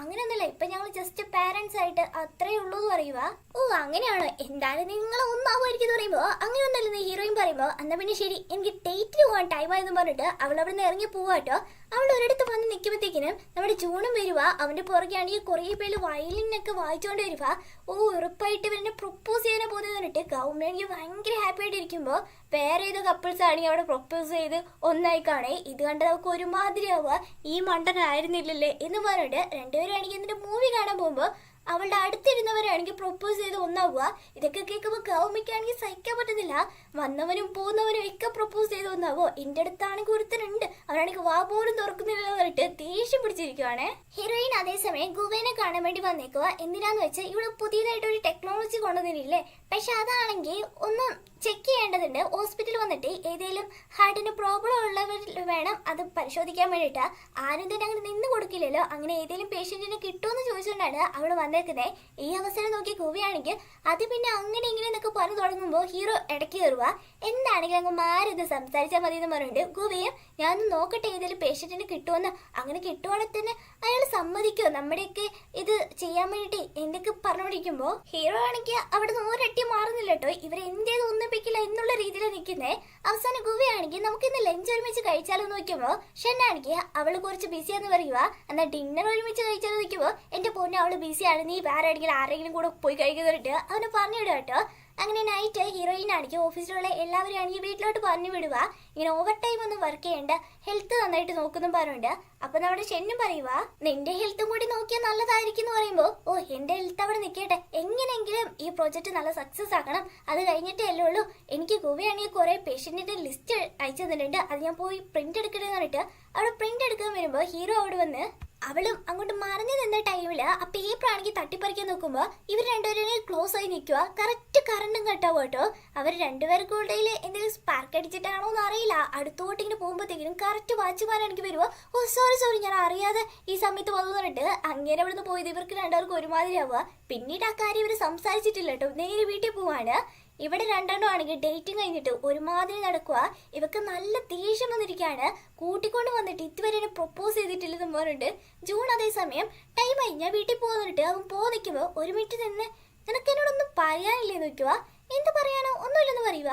അങ്ങനെയൊന്നുമില്ല ഇപ്പൊ ഞങ്ങൾ ജസ്റ്റ് പാരന്റ്സ് ആയിട്ട് അത്രേ ഉള്ളൂ എന്ന് പറയുക. ഓ അങ്ങനെയാണോ, എന്തായാലും നിങ്ങൾ ഒന്നാവുമായിരിക്കും എന്ന് പറയുമ്പോ അങ്ങനെയൊന്നല്ല നീ ഹീറോയിൻ പറയുമ്പോ എന്നാ പിന്നെ ശരി എനിക്ക് ഡേറ്റിന് പോകാൻ ടൈം ആയെന്ന് പറഞ്ഞിട്ട് അവൾ അവിടെ നിന്ന് ഇറങ്ങി പോവാട്ടോ. അവൾ ഒരിടത്ത് വന്ന് നിൽക്കുമ്പോഴത്തേക്കിനും നമ്മുടെ ജൂണും വരുക, അവന്റെ പുറകെയാണെങ്കിൽ കുറേ പേര് വയലിനൊക്കെ വായിച്ചുകൊണ്ട് വരുക. ഓ ഉറപ്പായിട്ട് ഇവരെന്നെ പ്രൊപ്പോസ് ചെയ്യാൻ പോകുന്നത് പറഞ്ഞിട്ട് ഗവൺമെന്റ് ഭയങ്കര ഹാപ്പി ആയിട്ട് ഇരിക്കുമ്പോൾ വേറെ ഏതോ കപ്പിൾസ് ആണെങ്കിൽ അവിടെ പ്രൊപ്പോസ് ചെയ്ത് ഒന്നായി കാണേ. ഇത് കണ്ട് നമുക്ക് ഒരുമാതിരി ആവുക ഈ മണ്ടനായിരുന്നില്ലല്ലേ എന്ന് പറഞ്ഞിട്ട് രണ്ടുപേരും ആണെങ്കിൽ എന്നിട്ട് മൂവി കാണാൻ പോകുമ്പോൾ അവളുടെ അടുത്തിരുന്നവരാണെങ്കിൽ പ്രൊപ്പോസ് ചെയ്ത് ഒന്നാവുക. ഇതൊക്കെ കേൾക്കുമ്പോൾ ഗൗമിക്കാണെങ്കിൽ സഹിക്കാൻ പറ്റുന്നില്ല, വന്നവനും പോകുന്നവനും ഒക്കെ പ്രൊപ്പോസ് ചെയ്ത് ഒന്നാവോ. എന്റെ അടുത്താണെങ്കിൽ ഒരുത്തനുണ്ട് അവനാണെങ്കിൽ വാ പോലും തുറക്കുന്നില്ല പറഞ്ഞിട്ട് ദേഷ്യം പിടിച്ചിരിക്കുവാണേ. ഹീറോയിൻ അതേസമയം ഗുവേനെ കാണാൻ വേണ്ടി വന്നേക്കുക. എന്തിനാന്ന് വെച്ചാൽ ഇവിടെ പുതിയതായിട്ട് ഒരു ടെക്നോളജി കൊണ്ടുവന്നില്ലേ, പക്ഷെ അതാണെങ്കിൽ ഒന്ന് ചെക്ക് ചെയ്യേണ്ടതുണ്ട്. ഹോസ്പിറ്റലിൽ വന്നിട്ട് ഏതെങ്കിലും ഹാർട്ടിന് പ്രോബ്ലം ഉള്ളവർ വേണം അത് പരിശോധിക്കാൻ വേണ്ടിയിട്ട്. ആരും തന്നെ അങ്ങനെ നിന്ന് കൊടുക്കില്ലല്ലോ, അങ്ങനെ ഏതെങ്കിലും പേഷ്യന്റിനെ കിട്ടുമെന്ന് ചോദിച്ചുകൊണ്ടാണ് അവള് വന്നേക്കുന്നത്. ഈ അവസരം നോക്കി കൂവിയാണെങ്കിൽ അത് പിന്നെ അങ്ങനെ ഇങ്ങനെ എന്നൊക്കെ പറഞ്ഞു തുടങ്ങുമ്പോൾ ഹീറോ ഇടയ്ക്ക് കയറുക. എന്താണെങ്കിലും അങ്ങ് മാറിത് സംസാരിച്ചാൽ മതി എന്ന് പറഞ്ഞിട്ട് ഗുവയും ഞാനൊന്ന് നോക്കട്ടെ ഏതെങ്കിലും പേഷ്യന്റിന് കിട്ടുമെന്ന്. അങ്ങനെ കിട്ടുവാണെങ്കിൽ തന്നെ അയാൾ സമ്മതിക്കുമോ നമ്മുടെയൊക്കെ ഇത് ചെയ്യാൻ വേണ്ടിയിട്ട് എന്തൊക്കെ പറഞ്ഞുകൊണ്ടിരിക്കുമ്പോൾ ഹീറോ ആണെങ്കിൽ അവിടെ നിന്ന് ഒരട്ടി മാറുന്നില്ല കേട്ടോ. ഇവരെന്തേത് ഒന്നിപ്പിക്കില്ല എന്നുള്ള രീതിയിലാണ് നിൽക്കുന്നത്. അവസാനം ഗുവയാണെങ്കിൽ നമുക്ക് ഇന്ന് ലഞ്ച് ഒരുമിച്ച് കഴിച്ചാലോ നോക്കുമ്പോൾ ഷെന്നാണെങ്കിൽ അവള് കുറച്ച് ബിസിയാന്ന് പറയുക. എന്നാൽ ഡിന്നർ ഒരുമിച്ച് കഴിച്ചാലോ നോക്കുമ്പോൾ എന്റെ പൊന്നെ അവള് ബിസിയാണ്, നീ വേറെ ആരെങ്കിലും കൂടെ പോയി കഴിക്കുന്നിട്ട് അവന് പറഞ്ഞിടുക കേട്ടോ. അങ്ങനെ നൈറ്റ് ഹീറോയിൻ ആണെങ്കിൽ ഓഫീസിലുള്ള എല്ലാവരും ആണെങ്കിൽ വീട്ടിലോട്ട് പറഞ്ഞു വിടുക. ഇങ്ങനെ ഓവർ ടൈം ഒന്നും വർക്ക് ചെയ്യേണ്ട, ഹെൽത്ത് നന്നായിട്ട് നോക്കുന്നു പറഞ്ഞുണ്ട്. അപ്പൊ നമ്മുടെ ഷെന്നും പറയുക നിന്റെ ഹെൽത്തും കൂടി നോക്കിയാൽ നല്ലതായിരിക്കും എന്ന് പറയുമ്പോൾ ഓ എന്റെ ഹെൽത്ത് അവിടെ നിൽക്കട്ടെ, എങ്ങനെയെങ്കിലും ഈ പ്രോജക്റ്റ് നല്ല സക്സസ് ആക്കണം, അത് കഴിഞ്ഞിട്ടേ അല്ലേ ഉള്ളൂ. എനിക്ക് ഗുവയാണെങ്കിൽ കുറെ പേഷ്യന്റിന്റെ ലിസ്റ്റ് അയച്ചു തന്നിട്ടുണ്ട്, അത് ഞാൻ പോയി പ്രിന്റ് എടുക്കണമെന്ന് പറഞ്ഞിട്ട് അവിടെ പ്രിന്റ് എടുക്കാൻ വരുമ്പോൾ ഹീറോ അവിടെ വന്ന് അവളും അങ്ങോട്ട് മറിഞ്ഞു വന്ന ടൈമില് ആ പേപ്പർ ആണെങ്കിൽ തട്ടിപ്പറിക്കാൻ നോക്കുമ്പോ ഇവർ രണ്ടുപേരും ക്ലോസ് ആയി നിൽക്കുക. കറക്റ്റ് കറണ്ടും കട്ടാവും കേട്ടോ. അവർ രണ്ടുപേർക്കും ഇടയിൽ എന്തെങ്കിലും സ്പാർക്ക് അടിച്ചിട്ടാണോ എന്ന് അറിയില്ല. അടുത്തോട്ട് ഇങ്ങനെ പോകുമ്പോഴത്തേക്കും കറക്റ്റ് വാച്ച്മാനാണെങ്കിൽ വരുമ്പോ ഓ സോറി ഞാൻ അറിയാതെ ഈ സമയത്ത് വന്നു പറഞ്ഞിട്ട് അങ്ങനെ ഇവിടുന്ന് പോയത് ഇവർക്ക് രണ്ടുപേർക്കും ഒരുമാതിരി ആവുക. പിന്നീട് ആ കാര്യം ഇവർ സംസാരിച്ചിട്ടില്ല കേട്ടോ. നേരെ വീട്ടിൽ പോവാണ്. ഇവിടെ രണ്ടെണ്ണം ആണെങ്കിൽ ഡേറ്റിംഗ് കഴിഞ്ഞിട്ട് ഒരുമാതിരി നടക്കുക. ഇവക്ക് നല്ല ദേഷ്യം വന്നിരിക്കുകയാണ്. കൂട്ടിക്കൊണ്ട് വന്നിട്ട് ഇതുവരെ എന്നെ പ്രൊപ്പോസ് ചെയ്തിട്ടില്ലെന്ന് പറഞ്ഞിട്ട് ജൂൺ അതേസമയം ടൈം ആയി ഞാൻ വീട്ടിൽ പോകുന്നിട്ട് അവൻ പോ നിൽക്കുമ്പോൾ ഒരു മിനിറ്റ് നിന്ന് നിനക്ക് എന്നോടൊന്നും പറയാനില്ലേന്ന് നോക്കുക. എന്ത് പറയാനോ ഒന്നുമില്ലെന്ന് പറയുക.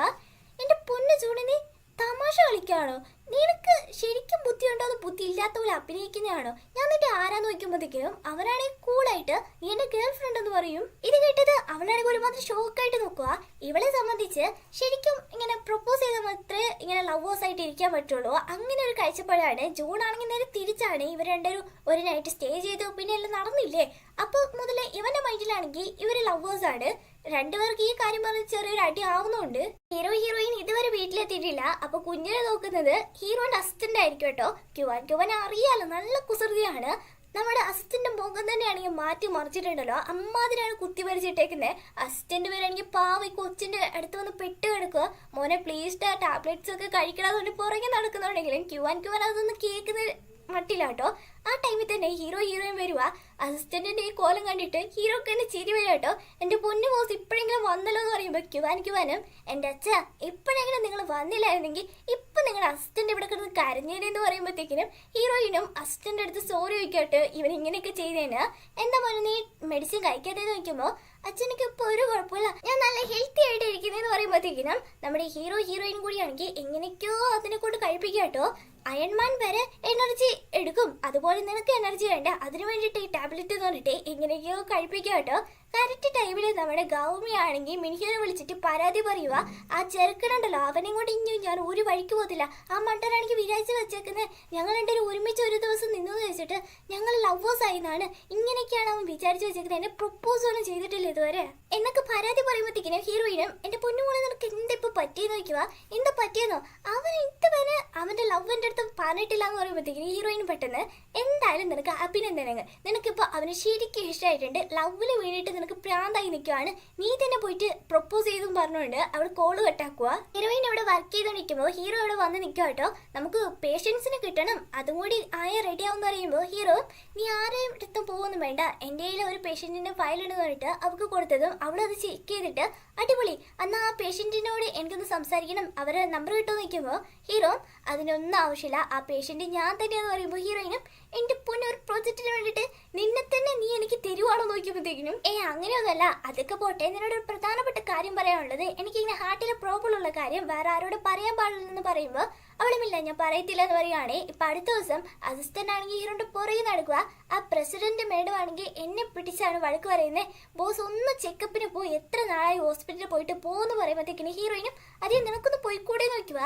എന്റെ പൊന്ന് ജൂണി നീ തമാശ കളിക്കാണോ? നിനക്ക് ശരിക്കും ബുദ്ധിയുണ്ടോ അത് ബുദ്ധി ഇല്ലാത്ത പോലെ അഭിനയിക്കുന്നതാണോ? ഞാൻ നിന്റെ ആരാന്ന് നോക്കുമ്പോഴത്തേക്കും അവനാണെങ്കിൽ കൂളായിട്ട് നീ എന്റെ ഗേൾ ഫ്രണ്ട് എന്ന് പറയും. ഇത് കേട്ടത് അവനാണെങ്കിൽ ഒരുമാതിരി ഷോക്കായിട്ട് നോക്കുക. ഇവളെ സംബന്ധിച്ച് ശരിക്കും ഇങ്ങനെ പ്രൊപ്പോസ് ചെയ്ത മാത്രമേ ഇങ്ങനെ ലവേഴ്സ് ആയിട്ട് ഇരിക്കാൻ പറ്റുള്ളൂ. അങ്ങനെ ഒരു കാഴ്ചപ്പാടാണ്. ജൂൺ ആണെങ്കിൽ നേരെ തിരിച്ചാണ്. ഇവർ രണ്ടുപേരും ഒരു നൈറ്റ് സ്റ്റേ ചെയ്തു. പിന്നെ എല്ലാം നടന്നില്ലേ? അപ്പൊ മുതലേ ഇവന്റെ മൈൻഡിലാണെങ്കിൽ ഇവര് ലവേഴ്സ് ആണ്. രണ്ടുപേർക്ക് ഈ കാര്യം പറഞ്ഞ് ചെറിയൊരു അടി ആവുന്നുണ്ട്. ഹീറോയിൻ ഇതുവരെ വീട്ടിലെത്തിയിട്ടില്ല. അപ്പൊ കുഞ്ഞിനെ നോക്കുന്നത് ഹീറോന്റെ അസിസ്റ്റന്റ് ആയിരിക്കും കേട്ടോ. ക്യുവാൻ അറിയാലോ നല്ല കുസൃതിയാണ്. നമ്മുടെ അസിസ്റ്റന്റ് മുഖം തന്നെയാണെങ്കിൽ മാറ്റി മറിച്ചിട്ടുണ്ടല്ലോ. അമ്മാതിരാണ് കുത്തി വരച്ചിട്ടേക്കുന്നത്. അസിസ്റ്റന്റ് പേരാണെങ്കിൽ പാവ കൊച്ചിന്റെ അടുത്ത് വന്ന് പെട്ട് കിടക്കുക. മോനെ പ്ലീസ് ടാബ്ലറ്റ്സ് ഒക്കെ കഴിക്കണമെന്ന് പുറകെ നടക്കുന്നുണ്ടെങ്കിലും ക്യുവാൻ അതൊന്നും കേൾക്കുന്ന മട്ടില്ലാട്ടോ. ആ ടൈമിൽ തന്നെ ഹീറോയിൻ വരുക. അസിസ്റ്റന്റിന്റെ ഈ കോലം കണ്ടിട്ട് ഹീറോക്ക് തന്നെ ചിരി വരും കേട്ടോ. എന്റെ പൊന്നു ബോസ് ഇപ്പോഴെങ്കിലും വന്നല്ലോ എന്ന് പറയുമ്പോൾ ക്യുവാനും എന്റെ അച്ഛ ഇപ്പോഴെങ്കിലും നിങ്ങൾ വന്നില്ലായിരുന്നെങ്കിൽ ഇപ്പൊ നിങ്ങളുടെ അസിസ്റ്റന്റ് ഇവിടെ കിടന്ന് കരഞ്ഞേനെന്ന് പറയുമ്പോഴത്തേക്കിനും ഹീറോയിനും അസിസ്റ്റന്റ് അടുത്ത് സോറി ചോദിക്കട്ടെ ഇവൻ ഇങ്ങനെയൊക്കെ ചെയ്തേന്. എന്താ മോനെ നീ മെഡിസിൻ കഴിക്കാത്തേന്ന് നോക്കുമ്പോൾ അച്ഛനക്ക് ഇപ്പൊ ഒരു കുഴപ്പമില്ല ഞാൻ നല്ല ഹെൽത്തി ആയിട്ട് ഇരിക്കുന്നതെന്ന് പറയുമ്പോഴത്തേക്കിനും നമ്മുടെ ഹീറോയിൻ കൂടിയാണെങ്കിൽ എങ്ങനെയൊക്കെയോ അതിനെ കൊണ്ട് കഴിപ്പിക്കുക കേട്ടോ. അയൺമാൻ വരെ എനർജി എടുക്കും. അതുപോലെ നിനക്ക് എനർജി വേണ്ട. അതിനു വേണ്ടിയിട്ട് ഈ ടാബ്ലറ്റ് എന്ന് പറഞ്ഞിട്ട് എങ്ങനെയൊക്കെയോ കഴിപ്പിക്കുക കേട്ടോ. കറക്റ്റ് ടൈമിൽ നമ്മുടെ ഗൗമി ആണെങ്കിൽ മിനിഹിനെ വിളിച്ചിട്ട് പരാതി പറയുക. ആ ചെറുക്കനുണ്ടല്ലോ അവനെയും കൊണ്ട് ഇനി ഞാൻ ഒരു വഴിക്ക് പോകത്തില്ല. ആ മണ്ടനാണെങ്കിൽ വിചാരിച്ച് വെച്ചേക്കുന്നത് ഞങ്ങൾ രണ്ടുപേരും ഒരുമിച്ച് ഒരു ദിവസം നിന്നു വെച്ചിട്ട് ഞങ്ങൾ ലവേഴ്സ് ആയിന്നാണ്. ഇങ്ങനെയൊക്കെയാണ് അവൻ വിചാരിച്ച് വെച്ചേക്കുന്നത്. എന്നെ പ്രൊപ്പോസ് ഒന്നും ചെയ്തിട്ടില്ല ഇതുവരെ എന്നൊക്കെ പരാതി പറയുമ്പോഴത്തേക്കിനും ഹീറോയിനും എന്റെ പൊന്നുമോളെ നിനക്ക് എന്താ ഇപ്പൊ പറ്റിയെന്ന് നോക്കുക. എന്താ പറ്റിയെന്നോ അവൻ ഇതുവരെ അവന്റെ ലവ്വിന്റെ അടുത്ത് പറഞ്ഞിട്ടില്ല എന്ന് പറയുമ്പോഴത്തേക്കിനും ഹീറോയിൻ പെട്ടെന്ന് എന്തായാലും നിനക്ക് അഭിനന്ദനങ്ങൾ. നിനക്കിപ്പോ അവന് ശരിക്കും ഇഷ്ടമായിട്ടുണ്ട്. ലவ்വില് വീണിട്ട് നിനക്ക് പ്രാന്തായി നിൽക്കുവാണ്. നീ തന്നെ പോയിട്ട് പ്രൊപ്പോസ് ചെയ്തും പറഞ്ഞുകൊണ്ട് അവൾ കോള് കട്ടാക്കുക. ഹീറോയിൻ ഇവിടെ വർക്ക് ചെയ്തോണ്ടിരിക്കുമ്പോൾ ഹീറോ ഇവിടെ വന്ന് നിൽക്കുക കേട്ടോ. നമുക്ക് പേഷ്യൻസിന് കിട്ടണം. അതും കൂടി ആയ റെഡി ആവും പറയുമ്പോൾ ഹീറോ നീ ആരെയും അടുത്തും പോകുന്നു വേണ്ട. എൻ്റെ കയ്യിൽ ഒരു പേഷ്യന്റിന്റെ ഫയൽ ഉണ്ട് പറഞ്ഞിട്ട് അവൾക്ക് കൊടുത്തതും അവളത് ചെക്ക് ചെയ്തിട്ട് അടിപൊളി അന്ന് ആ പേഷ്യന്റിനോട് എനിക്കൊന്ന് സംസാരിക്കണം അവരെ നമ്പർ കിട്ടുമോ നിൽക്കുമ്പോൾ ഹീറോ അതിനൊന്നും ആവശ്യമില്ല ആ പേഷ്യന്റ് ഞാൻ തന്നെയാന്ന് പറയുമ്പോൾ ഹീറോയിനും എന്റെ പൊന്നെ ഒരു പ്രൊജക്റ്റിന് വേണ്ടിയിട്ട് നിന്നെ തന്നെ നീ എനിക്ക് തരുവാണോ നോക്കിയപ്പോഴത്തേക്കിനും അങ്ങനെയൊന്നുമല്ല അതൊക്കെ പോട്ടെ. നിന്നോട് ഒരു പ്രധാനപ്പെട്ട കാര്യം പറയാനുള്ളത്. എനിക്കിങ്ങനെ ഹാർട്ടിലെ പ്രോബ്ലം ഉള്ള കാര്യം വേറെ ആരോട് പറയാൻ പാടില്ലെന്ന് പറയുമ്പോൾ അവളുമില്ല ഞാൻ പറയത്തില്ല എന്ന് പറയുകയാണെ. ഇപ്പൊ അടുത്ത ദിവസം അസിസ്റ്റന്റ് ആണെങ്കിൽ ഹീറോന്റെ പുറകെ നടക്കുക. ആ പ്രസിഡന്റ് മേഡം ആണെങ്കിൽ എന്നെ പിടിച്ചാണ് വഴക്ക് പറയുന്നത്. ബോസ് ഒന്ന് ചെക്കപ്പിന് പോയി എത്ര നാളായി ഹോസ്പിറ്റലിൽ പോയിട്ട് പോകുന്നു പറയുമ്പോഴത്തേക്കിന് ഹീറോയിനും അതേ നിനക്കൊന്ന് പോയിക്കൂടെ നോക്കുക.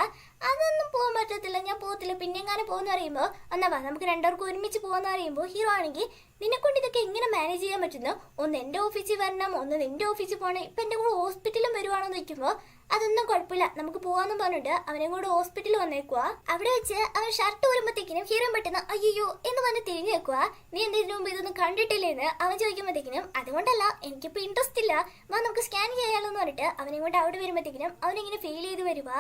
അതൊന്നും പോകാൻ പറ്റത്തില്ല ഞാൻ പോകത്തില്ല പിന്നെങ്ങാനും പോകുന്ന പറയുമ്പോൾ എന്നാ വാ നമുക്ക് രണ്ടുപേർക്കും ഒരുമിച്ച് പോകാന്ന് പറയുമ്പോൾ ഹീറോ ആണെങ്കിൽ നിന്നെ കൊണ്ട് ഇതൊക്കെ എങ്ങനെ മാനേജ് ചെയ്യാൻ പറ്റുന്നു? ഒന്ന് എന്റെ ഓഫീസിൽ വരണം ഒന്ന് നിന്റെ ഓഫീസിൽ പോകണം. ഇപ്പൊ എന്റെ കൂടെ ഹോസ്പിറ്റലും വരുവാണെന്ന് വെക്കുമ്പോൾ അതൊന്നും കുഴപ്പമില്ല നമുക്ക് പോവാന്നും പറഞ്ഞിട്ട് അവനെ കൂടെ ഹോസ്പിറ്റലിൽ വന്നേക്കുക. അവിടെ വെച്ച് അവൻ ഷർട്ട് വരുമ്പോഴത്തേക്കിനും ഹീറോ പെട്ടെന്ന് അയ്യോ എന്ന് പറഞ്ഞ് തിരിഞ്ഞു വെക്കുക. നീ എന്തിനു മുമ്പ് ഇതൊന്നും കണ്ടിട്ടില്ലേന്ന് അവൻ ചോദിക്കുമ്പോഴത്തേക്കിനും അതുകൊണ്ടല്ല എനിക്കിപ്പോ ഇൻട്രസ്റ്റ് ഇല്ല വാ നമുക്ക് സ്കാൻ ചെയ്യാലോ എന്ന് പറഞ്ഞിട്ട് അവനെ കൊണ്ട് അവിടെ വരുമ്പോഴത്തേക്കിനും അവനിങ്ങനെ ഫീൽ ചെയ്ത് വരുക.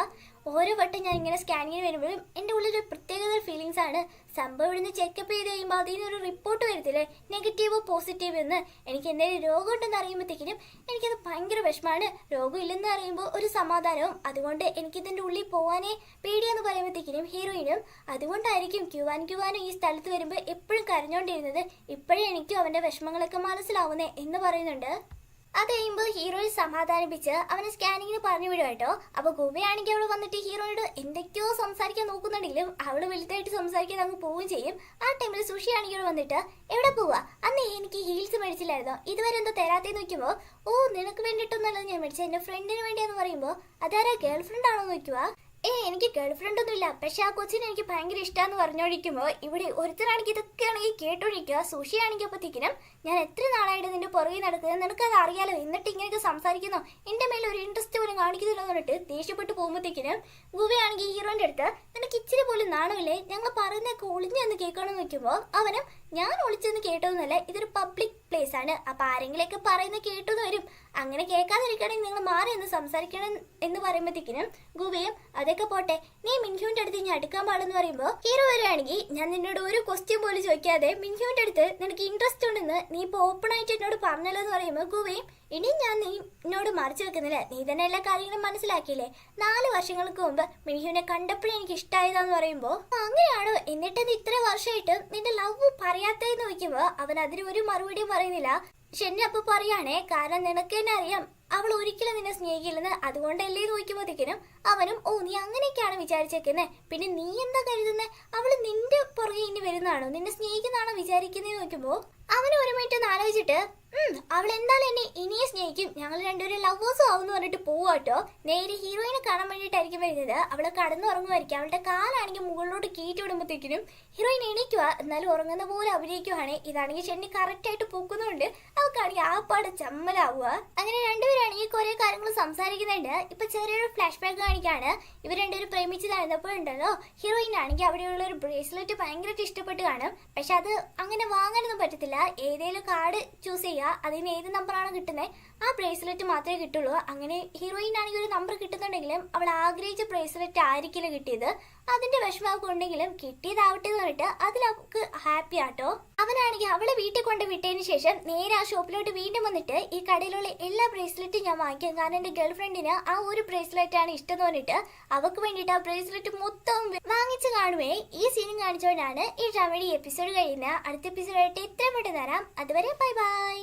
ഓരോ വട്ടം ഞാൻ ഇങ്ങനെ സ്കാനിങ്ങിന് വരുമ്പോഴും എൻ്റെ ഉള്ളിലൊരു പ്രത്യേകത ഫീലിങ്സ് ആണ്. സംഭവം ഇവിടുന്ന് ചെക്കപ്പ് ചെയ്ത് കഴിയുമ്പോൾ അതിനൊരു റിപ്പോർട്ട് വരത്തില്ലേ നെഗറ്റീവോ പോസിറ്റീവ് എന്ന്. എനിക്ക് എന്തെങ്കിലും രോഗം ഉണ്ടെന്ന് അറിയുമ്പോഴത്തേക്കിനും എനിക്കത് ഭയങ്കര വിഷമാണ്. രോഗം ഇല്ലെന്ന് അറിയുമ്പോൾ ഒരു സമാധാനവും. അതുകൊണ്ട് എനിക്കിതിൻ്റെ ഉള്ളിൽ പോകാനേ പേടിയെന്ന് പറയുമ്പോഴത്തേക്കിനും ഹീറോയിനും അതുകൊണ്ടായിരിക്കും ക്യുവാനും ഈ സ്ഥലത്ത് വരുമ്പോൾ എപ്പോഴും കരഞ്ഞോണ്ടിരുന്നത്. ഇപ്പോഴേ എനിക്കും അവൻ്റെ വിഷമങ്ങളൊക്കെ മനസ്സിലാവുന്നേ എന്ന് പറയുന്നുണ്ട്. അത് കഴിയുമ്പോൾ ഹീറോയെ സമാധാനിപ്പിച്ച് അവനെ സ്കാനിങ്ങിന് പറഞ്ഞു വിടും കേട്ടോ. അപ്പൊ ഗുബയാണെങ്കിൽ അവള് വന്നിട്ട് ഹീറോയോട് എന്തൊക്കെയോ സംസാരിക്കാൻ നോക്കുന്നുണ്ടെങ്കിലും അവള് വലുതായിട്ട് സംസാരിക്കാൻ അങ്ങ് പോവുകയും ചെയ്യും. ആ ടൈമിൽ സുഷി ആണെങ്കിൽ വന്നിട്ട് എവിടെ പോവാ അന്ന് എനിക്ക് ഹീൽസ് മേടിച്ചില്ലായിരുന്നോ ഇതുവരെ എന്തോ തരാത്തേന്ന് നോക്കുമ്പോ ഓ നിനക്ക് വേണ്ടിയിട്ടൊന്നല്ലത് ഞാൻ മേടിച്ചത് എന്റെ ഫ്രണ്ടിന് വേണ്ടിയെന്ന് പറയുമ്പോ അതാരാ ഗേൾ ഫ്രണ്ട് ആണോ നോക്കുക. എനിക്ക് ഗേൾ ഫ്രണ്ട് ഒന്നും ഇല്ല പക്ഷെ ആ കൊച്ചിനെ എനിക്ക് ഭയങ്കര ഇഷ്ടമാന്ന് പറഞ്ഞോണ്ടിരിക്കുമ്പോൾ ഇവിടെ ഒരുത്തരാണെങ്കിൽ ഇതൊക്കെയാണെങ്കിൽ കേട്ടോണ്ടിരിക്കുക. സുഷി ആണെങ്കിൽ അപ്പത്തേക്കിനും ഞാൻ എത്ര നാളായിട്ട് നിന്റെ പുറകെ നടക്കുന്നത് നിനക്കത് അറിയാലോ എന്നിട്ട് ഇങ്ങനെയൊക്കെ സംസാരിക്കുന്നോ എന്റെ മേലെ ഒരു ഇൻട്രസ്റ്റ് പോലും കാണിക്കുന്നില്ല എന്ന് പറഞ്ഞിട്ട് ദേഷ്യപ്പെട്ട് പോകുമ്പോഴത്തേക്കിനും ഗുവയാണെങ്കിൽ ഹീറോന്റെ അടുത്ത് നിനക്ക് ഇച്ചിരി പോലും നാണമില്ലേ ഞങ്ങൾ പറയുന്നതൊക്കെ ഒളിഞ്ഞെന്ന് കേൾക്കണമെന്ന് വെക്കുമ്പോൾ അവനും ഞാൻ ഒളിച്ചെന്ന് കേട്ടോന്നല്ല, ഇതൊരു പബ്ലിക് പ്ലേസ് ആണ്. അപ്പൊ ആരെങ്കിലൊക്കെ പറയുന്ന കേട്ടോന്ന് വരും. അങ്ങനെ കേൾക്കാതിരിക്കണമെങ്കിൽ നിങ്ങൾ മാറി എന്ന് സംസാരിക്കണം എന്ന് പറയുമ്പോഴത്തേക്കിനും ഗുബയും അതൊക്കെ പോട്ടെ, നീ മിൻഹ്യൂന്റെ അടുത്ത് ഇനി അടുക്കാൻ പാടെന്ന് പറയുമ്പോൾ ഹീറോ വരികയാണെങ്കിൽ ഞാൻ നിന്നോട് ഒരു ക്വസ്റ്റ്യൻ പോലും ചോദിക്കാതെ മിൻഹ്യൂന്റെ അടുത്ത് നിനക്ക് ഇൻട്രസ്റ്റ് ഉണ്ടെന്ന് നീ ഇപ്പൊ ഓപ്പൺ ആയിട്ട് എന്നോട് പറഞ്ഞല്ലോ എന്ന് പറയുമ്പോൾ ഗുബയും ഇനി ഞാൻ നിന്നോട് മറിച്ചു വെക്കുന്നില്ല, നീ തന്നെ എല്ലാ കാര്യങ്ങളും മനസ്സിലാക്കിയില്ലേ. 4 വർഷങ്ങൾക്ക് മുമ്പ് മിൻഹ്യൂനെ കണ്ടപ്പോഴേ എനിക്ക് ഇഷ്ടമായതാന്ന് പറയുമ്പോ അങ്ങനെയാണോ, എന്നിട്ട് ഇത്ര വർഷമായിട്ട് നിന്റെ ലവ് പറയാത്തേന്ന് ചോദിക്കുമ്പോ അവൻ അതിന് ഒരു മറുപടിയും പറയുന്നില്ല. ഷെന്നി അപ്പൊ പറയാണേ, കാരണം നിനക്ക് തന്നെ അറിയാം അവൾ ഒരിക്കലും നിന്നെ സ്നേഹിക്കില്ലെന്ന്, അതുകൊണ്ടല്ലേ ചോദിക്കുമ്പോഴത്തേക്കിനും അവനും ഓ നീ അങ്ങനെയൊക്കെയാണ് വിചാരിച്ചേക്കുന്നത്, പിന്നെ നീ എന്താ കരുതുന്നത്, അവള് നിന്റെ പുറകെ ഇനി വരുന്നതാണോ, നിന്നെ സ്നേഹിക്കുന്നതാണോ വിചാരിക്കുന്നത് നോക്കുമ്പോ അവന് ഒരു മിനിറ്റ് ഒന്ന് ആലോചിച്ചിട്ട് അവൾ എന്തായാലും എന്നെ ഇനിയെ സ്നേഹിക്കും, ഞങ്ങൾ രണ്ടുപേരും ലവേഴ്സും ആവുമെന്ന് പറഞ്ഞിട്ട് പോവാട്ടോ. നേരെ ഹീറോയിനെ കാണാൻ വേണ്ടിയിട്ടായിരിക്കും വരുന്നത്. അവള് കടന്നുറങ്ങുമായിരിക്കും. അവളുടെ കാലാണെങ്കിൽ മുകളിലോട്ട് കീറ്റി വിടുമ്പോഴത്തേക്കിനും ഹീറോയിൻ എണീക്കുക, എന്നാലും ഉറങ്ങുന്ന പോലെ അഭിനയിക്കുവാണ്. ഇതാണെങ്കിൽ ഷെന്നി കറക്റ്റ് ആയിട്ട് പൊക്കുന്നുണ്ട്. അവൾക്കാണെങ്കിൽ ആ പാട് ചമ്മലാവുക. അങ്ങനെ രണ്ടുപേരാണെങ്കിൽ കുറെ കാര്യങ്ങൾ സംസാരിക്കുന്നുണ്ട്. ഇപ്പൊ ചെറിയൊരു ഫ്ലാഷ് ബാക്ക് കാണിക്കാണ്. ഇവർ രണ്ടുപേരും പ്രേമിച്ചതായിരുന്നപ്പോഴുണ്ടല്ലോ ഹീറോയിൻ ആണെങ്കിൽ അവിടെയുള്ള ഒരു ബ്രേസ്ലെറ്റ് ഭയങ്കരമായിട്ട് ഇഷ്ടപ്പെട്ട് കാണും. പക്ഷെ അത് അങ്ങനെ വാങ്ങാനൊന്നും പറ്റത്തില്ല. ഏതെങ്കിലും കാർഡ് ചൂസ് ചെയ്യുക, അതിന് ഏത് നമ്പറാണ് കിട്ടുന്നത് ആ ബ്രേസ്ലെറ്റ് മാത്രമേ കിട്ടുള്ളൂ. അങ്ങനെ ഹീറോയിൻ ആണെങ്കിൽ ഒരു നമ്പർ കിട്ടുന്നുണ്ടെങ്കിലും അവൾ ആഗ്രഹിച്ച ബ്രേസ്ലെറ്റ് ആയിരിക്കില്ല കിട്ടിയത്. അതിന്റെ വിഷമമൊക്കെ ഉണ്ടെങ്കിലും കിട്ടിയതാവട്ടെ എന്ന് പറഞ്ഞിട്ട് അതിലവൾക്ക് ഹാപ്പി ആട്ടോ. അവനാണെങ്കിൽ അവളെ വീട്ടിൽ കൊണ്ട് വിട്ടതിന് ശേഷം നേരെ ആ ഷോപ്പിലോട്ട് വീണ്ടും വന്നിട്ട് ഈ കടയിലുള്ള എല്ലാ ബ്രേസ്ലെറ്റും ഞാൻ വാങ്ങിക്കും, കാരണം എന്റെ ഗേൾ ഫ്രണ്ടിന് ആ ഒരു ബ്രേസ്ലെറ്റ് ആണ് ഇഷ്ടം തോന്നിട്ട് അവൾക്ക് വേണ്ടിയിട്ട് ആ ബ്രേസ്ലെറ്റ് മൊത്തം വാങ്ങിച്ചു കാണുവേ. ഈ സീനും കാണിച്ചുകൊണ്ടാണ് ഈ ഡ്രാമയുടെ എപ്പിസോഡ് കഴിയുന്നത്. അടുത്ത എപ്പിസോഡായിട്ട് എത്രയും പെട്ടെന്ന് തരാം. അതുവരെ ബൈ ബൈ.